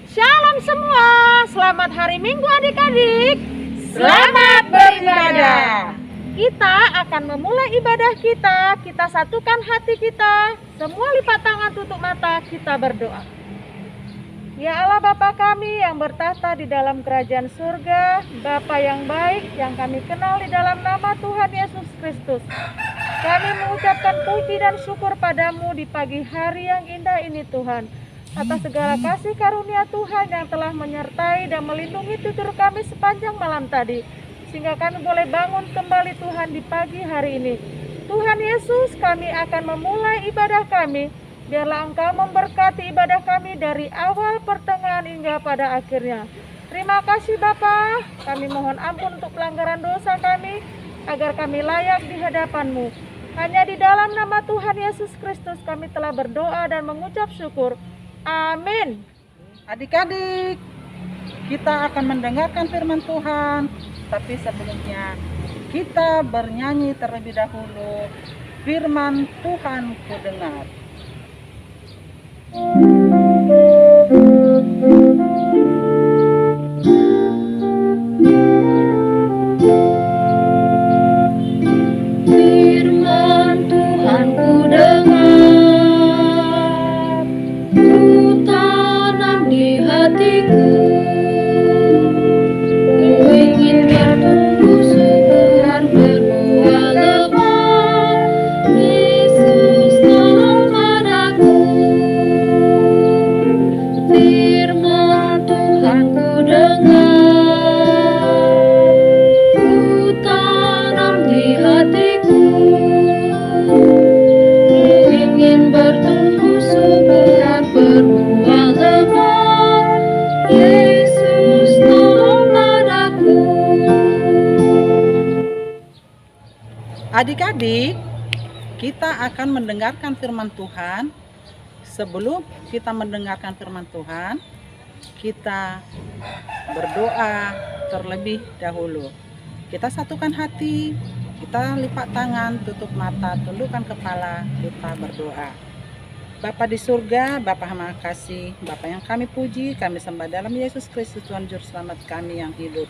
Shalom semua, selamat hari Minggu adik-adik. Selamat beribadah. Kita akan memulai ibadah kita. Kita satukan hati kita. Semua lipat tangan, tutup mata, kita berdoa. Ya Allah Bapa kami yang bertahta di dalam kerajaan surga, Bapa yang baik yang kami kenal di dalam nama Tuhan Yesus Kristus. Kami mengucapkan puji dan syukur padamu di pagi hari yang indah ini Tuhan, atas segala kasih karunia Tuhan yang telah menyertai dan melindungi tutur kami sepanjang malam tadi, sehingga kami boleh bangun kembali Tuhan di pagi hari ini. Tuhan Yesus, kami akan memulai ibadah kami. Biarlah Engkau memberkati ibadah kami dari awal, pertengahan, hingga pada akhirnya. Terima kasih Bapa. Kami mohon ampun untuk pelanggaran dosa kami, agar kami layak di hadapan-Mu. Hanya di dalam nama Tuhan Yesus Kristus kami telah berdoa dan mengucap syukur. Amin. Adik-adik, kita akan mendengarkan firman Tuhan. Tapi sebelumnya kita bernyanyi terlebih dahulu. Firman Tuhan ku dengar. Firman Tuhan ku dengar, ku tanam di hatiku, ku ingin bertumbuh subur berbuah lebat. Yesus tolong padaku. Firman Tuhan ku dengar, ku tanam di hatiku, ku ingin bertumbuh subur berbuah lebat. Yesus tolong padaku. Adik-adik, kita akan mendengarkan firman Tuhan. Sebelum kita mendengarkan firman Tuhan, kita berdoa terlebih dahulu. Kita satukan hati, kita lipat tangan, tutup mata, tundukkan kepala, kita berdoa. Bapa di surga, Bapa makasih, Bapa yang kami puji, kami sembah dalam Yesus Kristus Tuhan Juru Selamat kami yang hidup.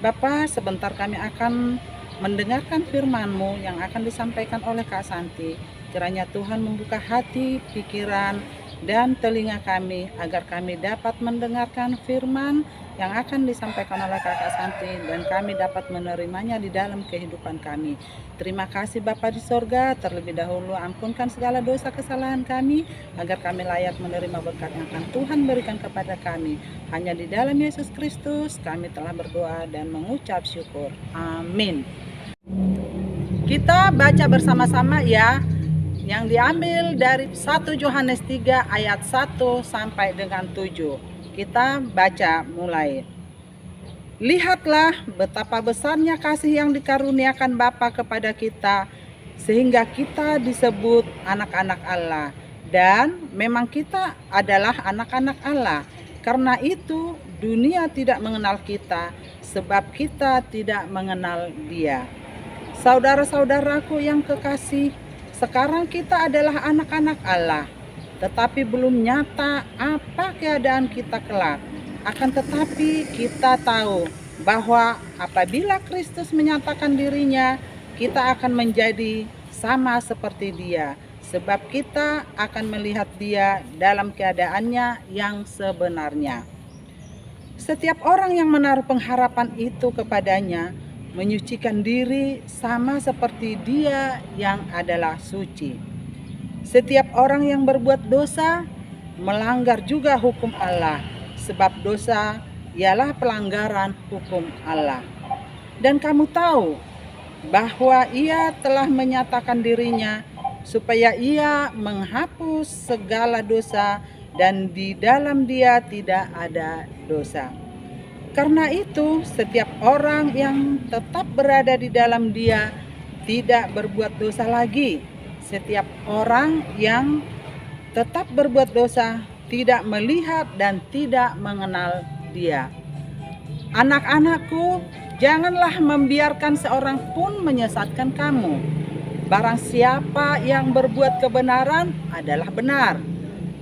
Bapa, sebentar kami akan mendengarkan firman-Mu yang akan disampaikan oleh Kak Santi. Kiranya Tuhan membuka hati, pikiran, dan telinga kami agar kami dapat mendengarkan firman yang akan disampaikan oleh Kakak Santi dan kami dapat menerimanya di dalam kehidupan kami. Terima kasih Bapa di sorga, terlebih dahulu ampunkan segala dosa kesalahan kami agar kami layak menerima berkat yang akan Tuhan berikan kepada kami. Hanya di dalam Yesus Kristus kami telah berdoa dan mengucap syukur. Amin. Kita baca bersama-sama ya, yang diambil dari 1 Yohanes 3 ayat 1 sampai dengan 7. Kita baca mulai. Lihatlah betapa besarnya kasih yang dikaruniakan Bapa kepada kita, sehingga kita disebut anak-anak Allah. Dan memang kita adalah anak-anak Allah. Karena itu dunia tidak mengenal kita, sebab kita tidak mengenal Dia. Saudara-saudaraku yang kekasih, sekarang kita adalah anak-anak Allah, tetapi belum nyata apa keadaan kita kelak. Akan tetapi kita tahu bahwa apabila Kristus menyatakan dirinya, kita akan menjadi sama seperti Dia, sebab kita akan melihat Dia dalam keadaannya yang sebenarnya. Setiap orang yang menaruh pengharapan itu kepadanya menyucikan diri sama seperti Dia yang adalah suci. Setiap orang yang berbuat dosa melanggar juga hukum Allah, sebab dosa ialah pelanggaran hukum Allah. Dan kamu tahu bahwa Ia telah menyatakan dirinya supaya Ia menghapus segala dosa, dan di dalam Dia tidak ada dosa. Karena itu, setiap orang yang tetap berada di dalam Dia tidak berbuat dosa lagi. Setiap orang yang tetap berbuat dosa tidak melihat dan tidak mengenal Dia. Anak-anakku, janganlah membiarkan seorang pun menyesatkan kamu. Barang siapa yang berbuat kebenaran adalah benar,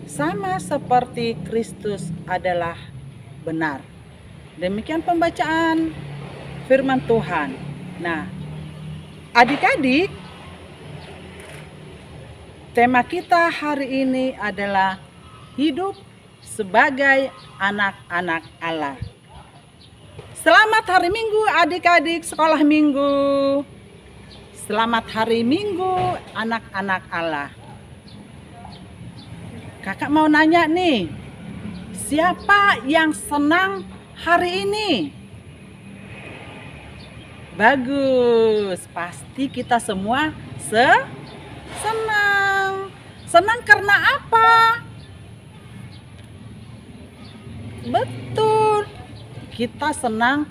sama seperti Kristus adalah benar. Demikian pembacaan firman Tuhan. Nah, adik-adik, tema kita hari ini adalah hidup sebagai anak-anak Allah. Selamat hari Minggu adik-adik sekolah minggu. Selamat hari Minggu anak-anak Allah. Kakak mau nanya nih, siapa yang senang hari ini? Bagus, pasti kita semua senang. Senang karena apa? Betul, kita senang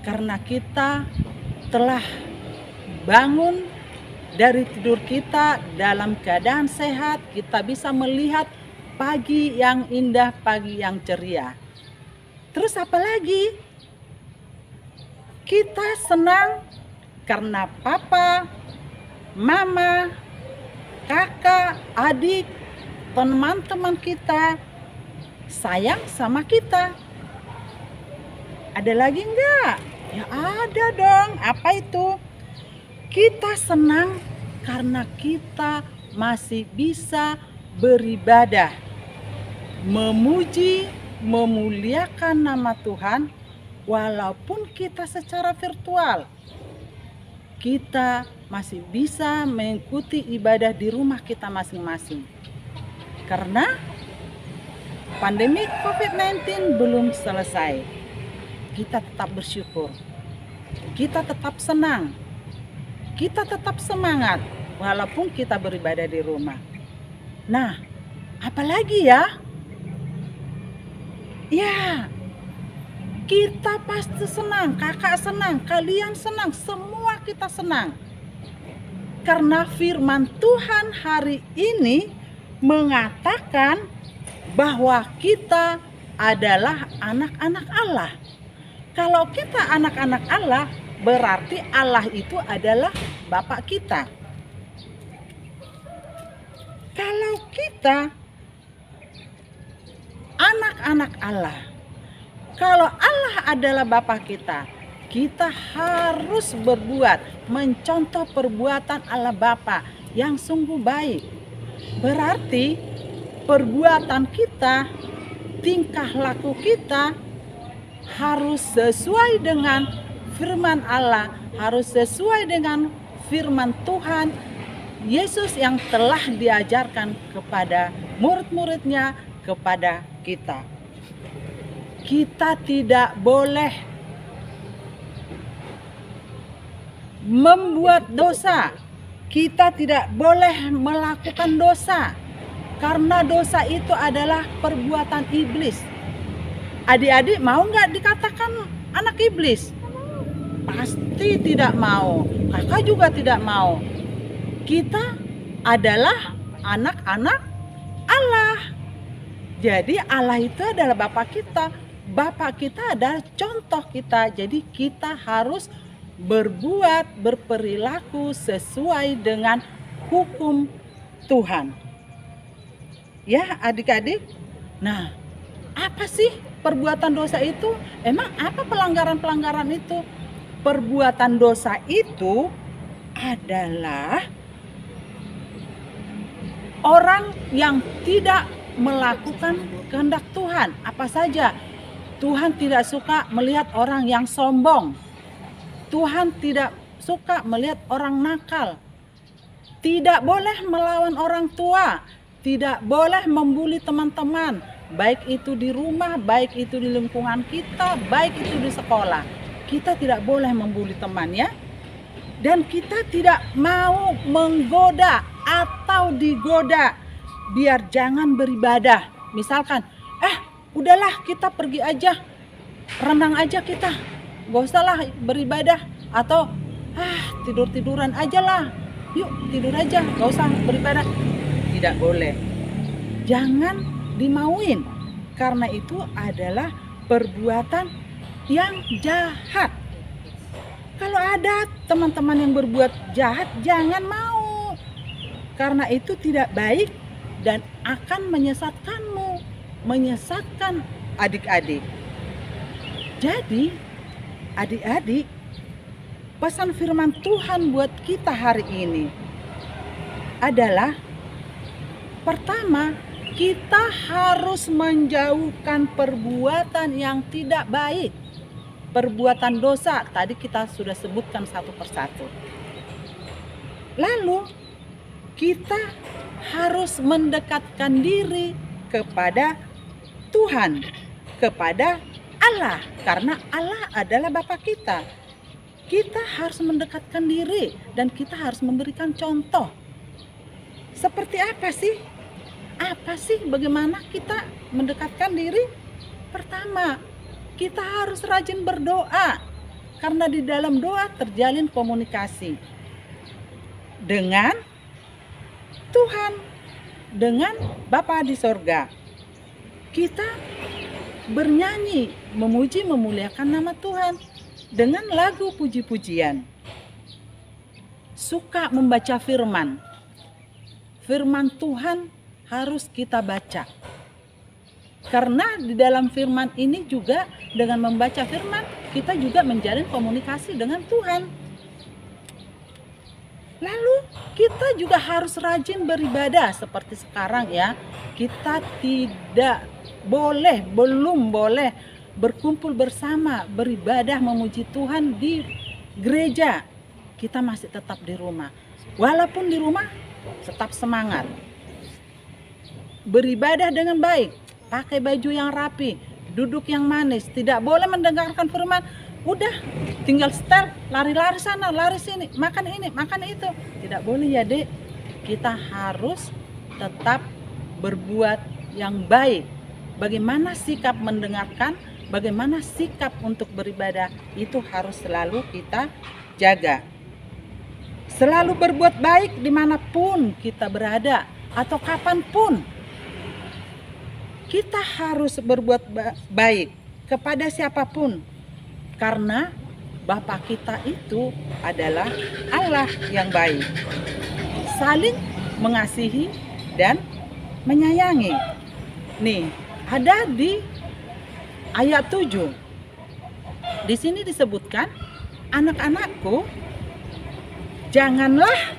karena kita telah bangun dari tidur kita dalam keadaan sehat. Kita bisa melihat pagi yang indah, pagi yang ceria. Terus apa lagi? Kita senang karena papa, mama, kakak, adik, teman-teman kita sayang sama kita. Ada lagi enggak? Ya ada dong. Apa itu? Kita senang karena kita masih bisa beribadah, memuji, memuliakan nama Tuhan, walaupun kita secara virtual. Kita masih bisa mengikuti ibadah di rumah kita masing-masing. Karena pandemi COVID-19 belum selesai. Kita tetap bersyukur. Kita tetap senang. Kita tetap semangat walaupun kita beribadah di rumah. Nah, apalagi ya? Ya, kita pasti senang, kakak senang, kalian senang, semua kita senang. Karena firman Tuhan hari ini mengatakan bahwa kita adalah anak-anak Allah. Kalau kita anak-anak Allah, berarti Allah itu adalah Bapa kita. Kalau kita anak-anak Allah, kalau Allah adalah Bapa kita, kita harus berbuat, mencontoh perbuatan Allah Bapa yang sungguh baik. Berarti perbuatan kita, tingkah laku kita harus sesuai dengan firman Allah, harus sesuai dengan firman Tuhan Yesus yang telah diajarkan kepada murid-muridnya, kepada kita. Kita tidak boleh membuat dosa. Kita tidak boleh melakukan dosa. Karena dosa itu adalah perbuatan iblis. Adik-adik mau nggak dikatakan anak iblis? Pasti tidak mau. Kakak juga tidak mau. Kita adalah anak-anak Allah. Jadi Allah itu adalah Bapa kita. Bapa kita adalah contoh kita. Jadi kita harus berperilaku sesuai dengan hukum Tuhan. Ya adik-adik. Nah, apa sih perbuatan dosa itu? Emang apa pelanggaran-pelanggaran itu? Perbuatan dosa itu adalah orang yang tidak melakukan kehendak Tuhan. Apa saja? Tuhan tidak suka melihat orang yang sombong. Tuhan tidak suka melihat orang nakal. Tidak boleh melawan orang tua. Tidak boleh membuli teman-teman. Baik itu di rumah, baik itu di lingkungan kita, baik itu di sekolah. Kita tidak boleh membuli teman ya. Dan kita tidak mau menggoda atau digoda. Biar jangan beribadah. Misalkan, udahlah kita pergi aja, renang aja kita, gak usahlah beribadah. Atau tidur-tiduran aja lah, yuk tidur aja, gak usah beribadah. Tidak boleh, jangan dimauin, karena itu adalah perbuatan yang jahat. Kalau ada teman-teman yang berbuat jahat, jangan mau, karena itu tidak baik dan akan menyesatkanmu, menyesatkan adik-adik. Jadi adik-adik, pesan firman Tuhan buat kita hari ini adalah, pertama, kita harus menjauhkan perbuatan yang tidak baik. Perbuatan dosa, tadi kita sudah sebutkan satu persatu. Lalu kita harus mendekatkan diri kepada Tuhan, kepada Allah, karena Allah adalah Bapa kita. Kita harus mendekatkan diri dan kita harus memberikan contoh. Seperti apa sih? Apa sih bagaimana kita mendekatkan diri? Pertama, kita harus rajin berdoa, karena di dalam doa terjalin komunikasi dengan Tuhan, dengan Bapa di sorga. Kita bernyanyi, memuji, memuliakan nama Tuhan dengan lagu puji-pujian. Suka membaca firman. Firman Tuhan harus kita baca. Karena di dalam firman ini juga, dengan membaca firman, kita juga menjalin komunikasi dengan Tuhan. Lalu kita juga harus rajin beribadah seperti sekarang ya. Kita belum boleh berkumpul bersama, beribadah memuji Tuhan di gereja. Kita masih tetap di rumah. Walaupun di rumah tetap semangat. Beribadah dengan baik, pakai baju yang rapi, duduk yang manis, tidak boleh mendengarkan firman. Udah tinggal setel, lari-lari sana, lari sini, makan ini, makan itu. Tidak boleh ya dek. Kita harus tetap berbuat yang baik. Bagaimana sikap mendengarkan, bagaimana sikap untuk beribadah, itu harus selalu kita jaga. Selalu berbuat baik dimanapun kita berada atau kapanpun. Kita harus berbuat baik kepada siapapun. Karena Bapa kita itu adalah Allah yang baik. Saling mengasihi dan menyayangi. Nih, ada di ayat 7. Di sini disebutkan, anak-anakku, janganlah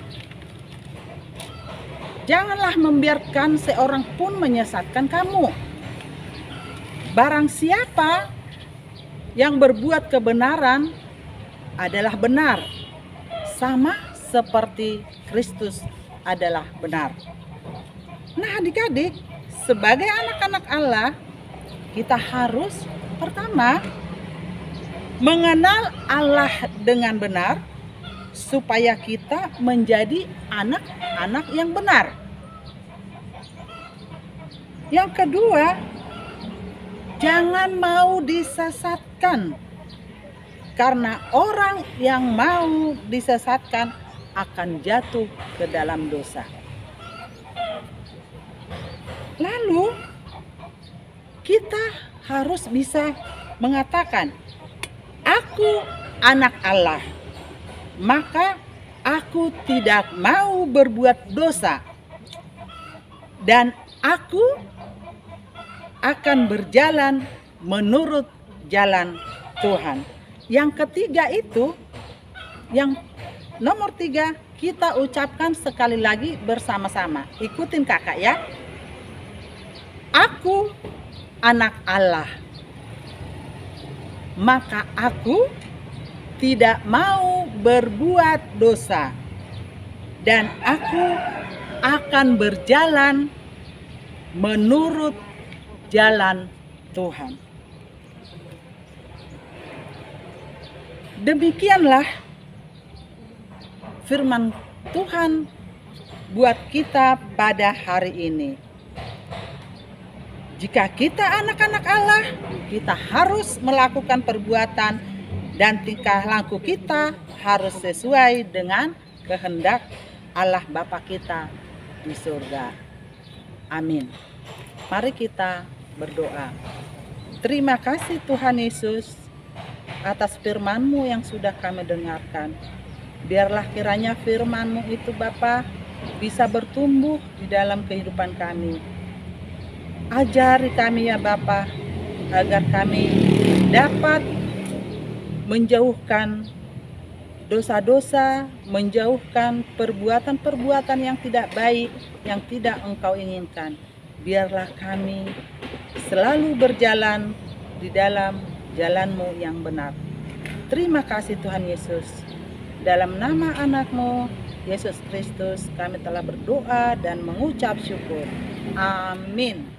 membiarkan seorang pun menyesatkan kamu. Barang siapa yang berbuat kebenaran adalah benar, sama seperti Kristus adalah benar. Nah adik-adik, sebagai anak-anak Allah, kita harus pertama mengenal Allah dengan benar, supaya kita menjadi anak-anak yang benar. Yang kedua, jangan mau disesatkan, karena orang yang mau disesatkan akan jatuh ke dalam dosa. Lalu kita harus bisa mengatakan, aku anak Allah, maka aku tidak mau berbuat dosa, dan aku akan berjalan menurut jalan Tuhan. Yang ketiga itu, yang nomor 3, kita ucapkan sekali lagi bersama-sama. Ikutin kakak ya. Aku anak Allah, maka aku tidak mau berbuat dosa, dan aku akan berjalan menurut jalan Tuhan. Demikianlah firman Tuhan buat kita pada hari ini. Jika kita anak-anak Allah, kita harus melakukan perbuatan dan tingkah laku kita harus sesuai dengan kehendak Allah Bapa kita di surga. Amin. Mari kita berdoa. Terima kasih Tuhan Yesus atas firman-Mu yang sudah kami dengarkan. Biarlah kiranya firman-Mu itu Bapa bisa bertumbuh di dalam kehidupan kami. Ajari kami ya Bapa, agar kami dapat menjauhkan dosa-dosa, menjauhkan perbuatan-perbuatan yang tidak baik, yang tidak Engkau inginkan. Biarlah kami selalu berjalan di dalam jalan-Mu yang benar. Terima kasih Tuhan Yesus. Dalam nama anak-Mu, Yesus Kristus, kami telah berdoa dan mengucap syukur. Amin.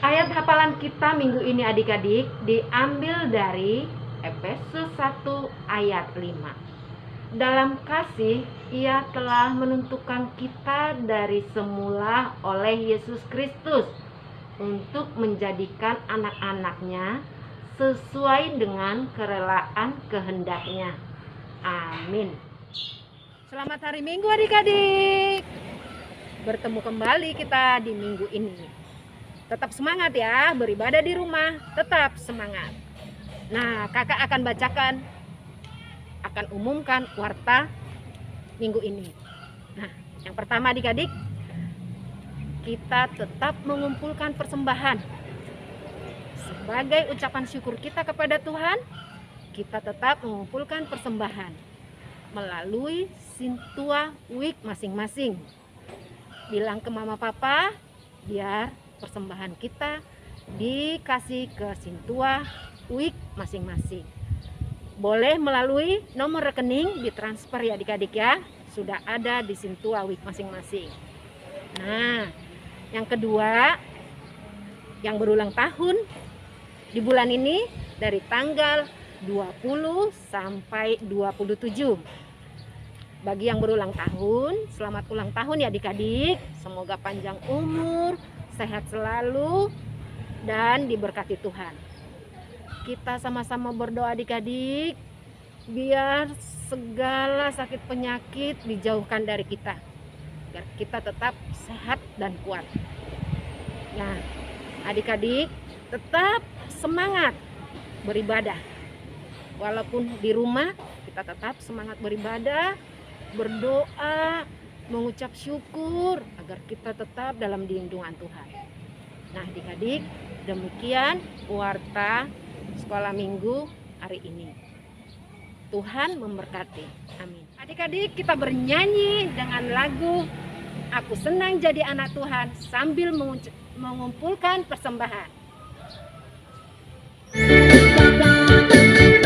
Ayat hafalan kita minggu ini adik-adik diambil dari Efesus 1 ayat 5. Dalam kasih Ia telah menentukan kita dari semula oleh Yesus Kristus untuk menjadikan anak-anaknya sesuai dengan kerelaan kehendaknya. Amin. Selamat hari Minggu adik-adik. Bertemu kembali kita di minggu ini. Tetap semangat ya, beribadah di rumah, tetap semangat. Nah, kakak akan bacakan, akan umumkan warta minggu ini. Nah, yang pertama adik-adik, kita tetap mengumpulkan persembahan. Sebagai ucapan syukur kita kepada Tuhan, kita tetap mengumpulkan persembahan melalui Sintua Week masing-masing. Bilang ke mama papa, biar persembahan kita dikasih ke Sintua Week masing-masing. Boleh melalui nomor rekening ditransfer ya adik-adik ya. Sudah ada di Sintua Week masing-masing. Nah, yang kedua, yang berulang tahun di bulan ini dari tanggal 20 sampai 27. Bagi yang berulang tahun, selamat ulang tahun ya adik-adik. Semoga panjang umur, sehat selalu, dan diberkati Tuhan. Kita sama-sama berdoa adik-adik, biar segala sakit penyakit dijauhkan dari kita, biar kita tetap sehat dan kuat. Nah, adik-adik tetap semangat beribadah. Walaupun di rumah, kita tetap semangat beribadah, berdoa, mengucap syukur agar kita tetap dalam lindungan Tuhan. Nah adik-adik, demikian warta sekolah minggu hari ini. Tuhan memberkati. Amin. Adik-adik, kita bernyanyi dengan lagu Aku Senang Jadi Anak Tuhan sambil mengumpulkan persembahan. Tuhan tak boleh bohong.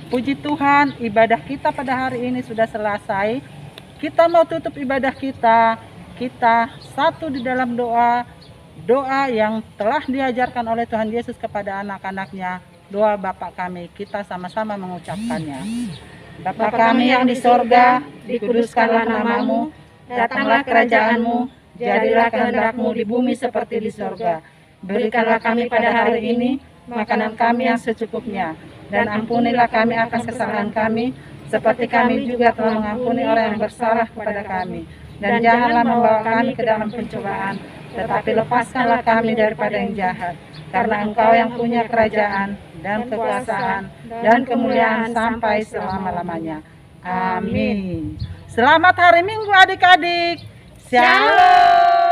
Puji Tuhan, ibadah kita pada hari ini sudah selesai. Kita mau tutup ibadah kita satu di dalam doa yang telah diajarkan oleh Tuhan Yesus kepada anak-anaknya. Doa Bapa kami, kita sama-sama mengucapkannya. Bapa kami yang di sorga, dikuduskanlah namamu, datanglah kerajaanmu, jadilah kehendak-mu di bumi seperti di sorga. Berikanlah kami pada hari ini makanan kami yang secukupnya, dan ampunilah kami akan kesalahan kami, seperti kami juga telah mengampuni orang yang bersalah kepada kami. Dan janganlah membawa kami ke dalam pencobaan, tetapi lepaskanlah kami daripada yang jahat. Karena Engkau yang punya kerajaan, dan kekuasaan, dan kemuliaan sampai selama-lamanya. Amin. Selamat hari Minggu adik-adik. Shalom.